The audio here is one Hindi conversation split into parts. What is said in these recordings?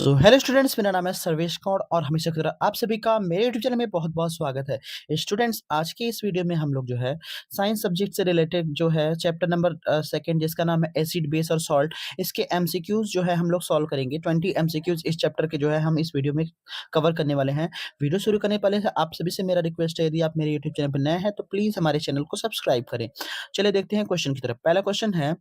सो हेलो स्टूडेंट्स, मेरा नाम है सर्वेश कौर और हमेशा की तरह आप सभी का मेरे यूट्यूब चैनल में बहुत बहुत स्वागत है। स्टूडेंट्स, आज के इस वीडियो में हम लोग जो है साइंस सब्जेक्ट से रिलेटेड जो है चैप्टर नंबर सेकंड, जिसका नाम है एसिड बेस और सॉल्ट, इसके एमसीक्यूज जो है हम लोग सॉल्व करेंगे। 20 एमसीक्यूज इस चैप्टर के जो है हम इस वीडियो में कवर करने वाले हैं। वीडियो शुरू करने पहले से आप सभी से मेरा रिक्वेस्ट है, यदि आप मेरे यूट्यूब चैनल पर नए हैं तो प्लीज हमारे चैनल को सब्सक्राइब करें। चलिए देखते हैं क्वेश्चन की तरफ। पहला क्वेश्चन है,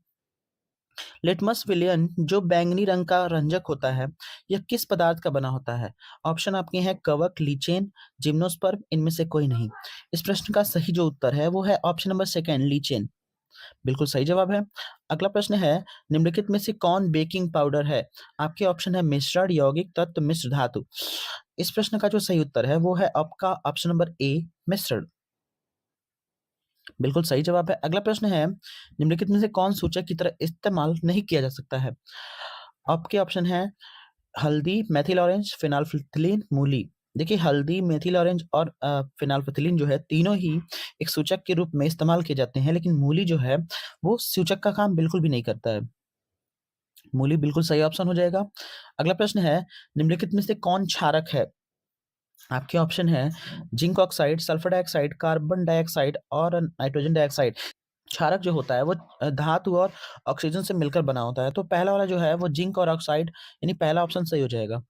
लिटमस विलयन जो बैंगनी रंग का रंजक होता है, यह किस पदार्थ का बना होता है? ऑप्शन आपके हैं कवक, लीचेन, जिम्नोस्पर्म, इनमें से कोई नहीं। इस प्रश्न का सही जो उत्तर है वो है ऑप्शन नंबर सेकंड, लीचेन। बिल्कुल सही जवाब है। अगला प्रश्न है, निम्नलिखित में से कौन बेकिंग पाउडर है? आपके ऑप्शन है मिश्रण, यौगिक तत्व, मिश्र धातु। इस प्रश्न का जो सही उत्तर है वो है आपका ऑप्शन नंबर ए, मिश्रण। बिल्कुल सही जवाब है। अगला प्रश्न है, निम्नलिखित में से कौन सूचक की तरह इस्तेमाल नहीं किया जा सकता है? आपके ऑप्शन है हल्दी, मेथिल ऑरेंज, फिनाल्फिथिलीन, मूली। देखिए, हल्दी, मेथिल ऑरेंज और फिनाल्फिथिलीन जो है तीनों ही एक सूचक के रूप में इस्तेमाल किए जाते हैं, लेकिन मूली जो है वो सूचक का काम बिल्कुल भी नहीं करता है। मूली बिल्कुल सही ऑप्शन हो जाएगा। अगला प्रश्न है, निम्नलिखित में से कौन क्षारक है? आपके ऑप्शन है zinc oxide, sulphur dioxide, carbon dioxide और नाइट्रोजन डाइऑक्साइड। क्षारक जो होता है वो धातु और ऑक्सीजन से मिलकर बना होता है। तो पहला वाला जो है वो जिंक और ऑक्साइड, यानी पहला ऑप्शन सही हो जाएगा।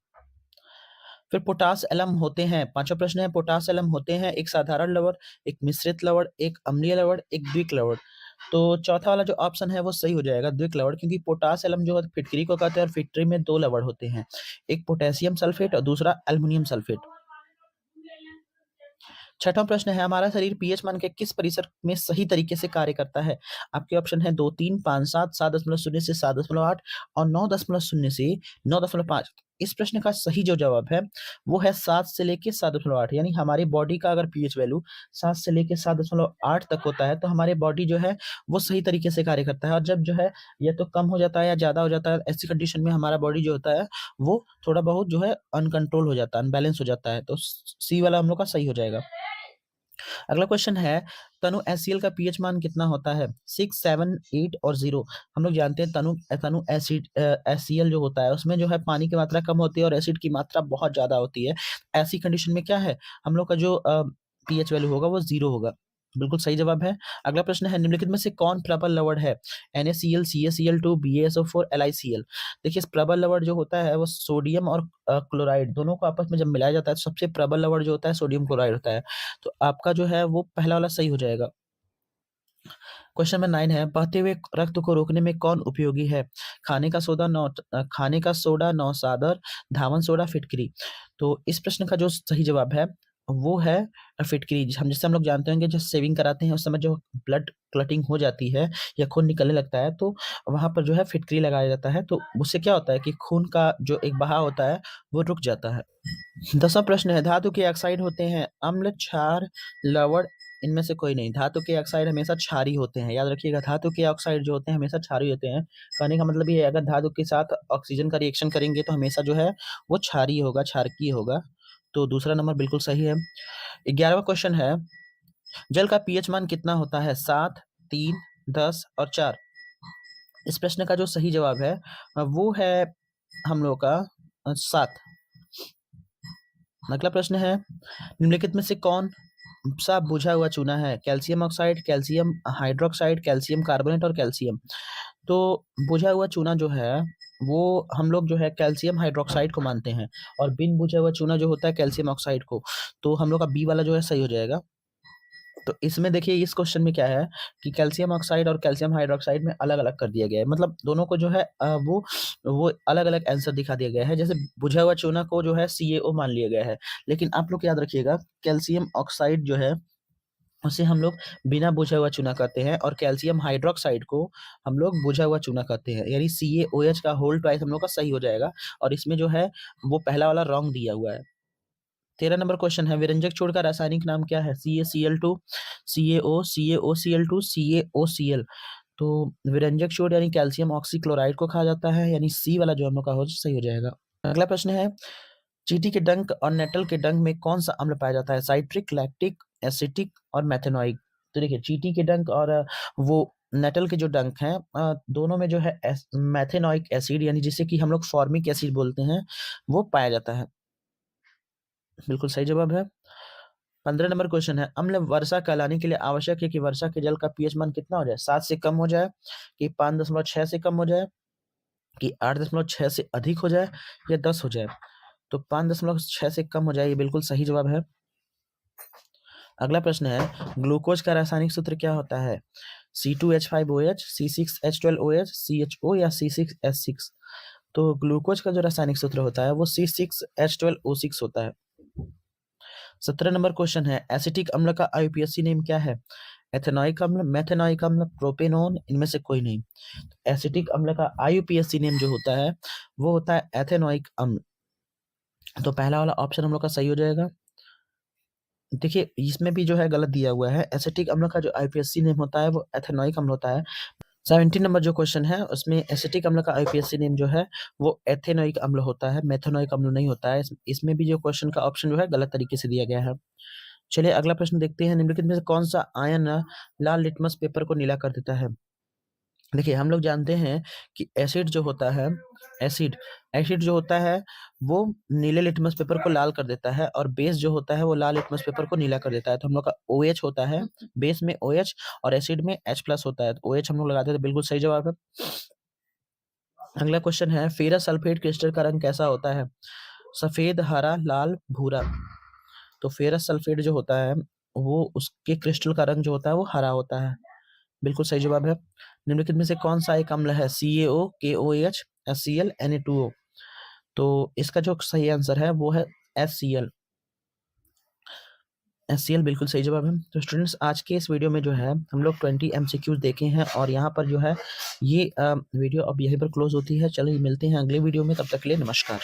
फिर पोटास एलम होते हैं। पांचवा प्रश्न है, पोटास एलम होते हैं एक साधारण लवण, एक मिश्रित लवण, एक अम्लीय लवण, एक द्विक लवण। तो चौथा वाला जो ऑप्शन है वो सही हो जाएगा, द्विक लवण, क्योंकि पोटास एलम जो है फिटकरी को कहते हैं और फिटकरी में दो लवण होते हैं, एक पोटेशियम सल्फेट और दूसरा एल्युमिनियम सल्फेट। छठवां प्रश्न है, हमारा शरीर पीएच मान के किस परिसर में सही तरीके से कार्य करता है? आपके ऑप्शन है 2, 3, 5, 7, 7.0 से 7.8 और 9.0 से 9.5। इस प्रश्न का सही जो जवाब है वो है 7 से लेके 7.8, यानी हमारी बॉडी का अगर पीएच वैल्यू 7 से लेके 7.8 तक होता है तो हमारे बॉडी जो है वो सही तरीके से कार्य करता है। और जब जो है या तो कम हो जाता है या ज्यादा हो जाता है, ऐसी कंडीशन में हमारा बॉडी जो होता है वो थोड़ा बहुत जो है अनकंट्रोल हो जाता है, अनबैलेंस हो जाता है। तो सी वाला हम लोग का सही हो जाएगा। अगला क्वेश्चन है, तनु एचसीएल का पीएच मान कितना होता है? 6, 7, 8 और 0। हम लोग जानते हैं तनु तनु एसिड एचसीएल जो होता है उसमें जो है पानी की मात्रा कम होती है और एसिड की मात्रा बहुत ज्यादा होती है। ऐसी कंडीशन में क्या है, हम लोग का जो पीएच वैल्यू होगा वो 0 होगा। बिल्कुल सही जवाब है। अगला प्रश्न है, निम्नलिखित में से कौन प्रबल लवण है? NaCl, CaCl2, BaSO4, LiCl। देखिए, इस प्रबल लवण जो होता है वो सोडियम और क्लोराइड दोनों को आपस में जब मिलाया जाता है तो सबसे प्रबल लवण जो होता है सोडियम क्लोराइड होता है। तो आपका जो है वो पहला वाला सही हो जाएगा। क्वेश्चन नंबर 9 है, बहते हुए रक्त को रोकने में कौन उपयोगी है? खाने का सोडा, नौशादर, धावन सोडा, फिटकरी। तो इस प्रश्न का जो सही जवाब है वो है फिटकरी। हम लोग जानते होंगे, जब सेविंग कराते हैं उस समय जो ब्लड क्लटिंग हो जाती है या खून निकलने लगता है तो वहां पर जो है फिटकरी लगाया जाता है, तो उससे क्या होता है कि खून का जो एक बहाव होता है वो रुक जाता है। 10वां प्रश्न है, धातु के ऑक्साइड होते हैं अम्ल, क्षार, लवण, इनमें से कोई नहीं। धातु के ऑक्साइड हमेशा क्षारी होते हैं, याद रखिएगा, धातु के ऑक्साइड जो होते हैं हमेशा क्षारी होते हैं। कहने का मतलब ये है, अगर धातु के साथ ऑक्सीजन का रिएक्शन करेंगे तो हमेशा जो है वो क्षारीय होगा, क्षारकीय होगा। तो दूसरा नंबर बिल्कुल सही है। 11वां क्वेश्चन है, जल का पीएच मान कितना होता है? 7, 3, 10 और 4। इस प्रश्न का जो सही जवाब है वो है हम लोग का 7। अगला प्रश्न है, निम्नलिखित में से कौन सा बुझा हुआ चूना है? Calcium oxide, calcium hydroxide, calcium carbonate और कैल्शियम। तो बुझा हुआ चूना जो है वो हम लोग जो है कैल्शियम हाइड्रोक्साइड को मानते हैं, और बिन बुझा हुआ चूना जो होता है कैल्शियम ऑक्साइड को। तो हम लोग का बी वाला जो है सही हो जाएगा। तो इसमें देखिए, इस क्वेश्चन में क्या है कि कैल्शियम ऑक्साइड और कैल्शियम हाइड्रोक्साइड में अलग अलग कर दिया गया है, मतलब दोनों को जो है वो अलग अलग आंसर दिखा दिया गया है। जैसे बुझा हुआ चूना को जो है CaO मान लिया गया है, लेकिन आप लोग याद रखिएगा, कैल्शियम ऑक्साइड जो है उसे हम लोग बिना बुझा हुआ चूना कहते हैं, और कैल्शियम हाइड्रोक्साइड को हम लोग बुझा हुआ चूना कहते हैं, यानी CaOH का होल ट्वाइस हम लोग का सही हो जाएगा। और इसमें जो है वो पहला वाला रॉन्ग दिया हुआ है। 13 नंबर क्वेश्चन है, विरंजक छोड़ का रासायनिक नाम क्या है? CaCl2, CaO, CaOCl2, CaOCl। तो विरंजक छोड़ यानी कैल्शियम ऑक्सीक्लोराइड को कहा जाता है, यानी सी वाला जो हम लोग का हो सही हो जाएगा। अगला प्रश्न है, चींटी के डंक और नेटल के डंक में कौन सा अम्ल पाया जाता है? साइट्रिक, लैक्टिक, एसिटिक और मेथेनॉइक। तो देखिए, चींटी के डंक और वो नेटल के जो डंक हैं दोनों में जो है मेथेनॉइक एसिड यानी जिसे कि हम लोग फॉर्मिक एसिड बोलते हैं वो पाया जाता है। बिल्कुल सही जवाब है। 15 नंबर क्वेश्चन है, अम्ल वर्षा कहलाने के लिए आवश्यक है कि वर्षा के जल का पीएच मान कितना हो जाए? 7 से कम हो जाए, कि 5.6 से कम हो जाए, कि 8.6 से अधिक हो जाए, या 10 हो जाए? तो 5.6 से कम हो जाए, ये बिल्कुल सही जवाब है। अगला प्रश्न है, ग्लूकोज का रासायनिक सूत्र क्या होता है? C2H5OH, C6H12OH, CHO या C6H6? तो ग्लूकोज का जो रासायनिक सूत्र होता है वो C6H12O6 होता है। 17 नंबर क्वेश्चन है, एसिटिक अम्ल का आईयूपीएसी नेम क्या है? एथेनॉइक अम्ल, मेथेनॉइक अम्ल, प्रोपेनोन, इनमें से कोई नहीं। एसिटिक अम्ल का आईयूपीएसी नेम जो होता है वो होता है एथेनॉइक अम्ल। तो पहला वाला ऑप्शन हम लोग का सही हो जाएगा। देखिए इसमें भी जो है गलत दिया हुआ है, एसिटिक अम्ल का जो आईयूपीएसी नेम होता है वो एथेनॉइक अम्ल होता है। 17 नंबर जो क्वेश्चन है उसमें एसिटिक अम्ल का आईयूपीएसी नेम जो है वो एथेनॉइक अम्ल होता है, मेथेनॉइक अम्ल नहीं होता है। इसमें भी जो क्वेश्चन का ऑप्शन जो है गलत तरीके से दिया गया है। चलिए अगला प्रश्न देखते हैं, निम्नलिखित में से कौन सा आयन लाल लिटमस पेपर को नीला कर देता है? देखिए हम लोग जानते हैं कि एसिड जो होता है, एसिड एसिड जो होता है वो नीले लिटमस पेपर को लाल कर देता है, और बेस जो होता है वो लाल लिटमस पेपर को नीला कर देता है। तो हम लोग का OH होता है, बेस में OH और एसिड में H+ होता है, तो OH हम लोग लगाते हैं, तो बिल्कुल सही जवाब है। अगला क्वेश्चन है, फेरस सल्फेट क्रिस्टल का रंग कैसा होता है? सफेद, हरा, लाल, भूरा? तो फेरस सल्फेट जो होता है वो उसके क्रिस्टल का रंग जो होता है वो हरा होता है। बिल्कुल सही जवाब है। निम्नलिखित में से कौन सा एक अम्ल है? CaO, KOH, HCl, Na2O? तो इसका जो सही आंसर है वो है HCl। HCl बिल्कुल सही जवाब है। तो स्टूडेंट्स आज के इस वीडियो में जो है हम लोग 20 MCQs देखे हैं, और यहाँ पर जो है ये वीडियो अब यहीं पर क्लोज होती है। चलिए मिलते हैं अगले वीडियो में, तब तक के लिए नमस्कार।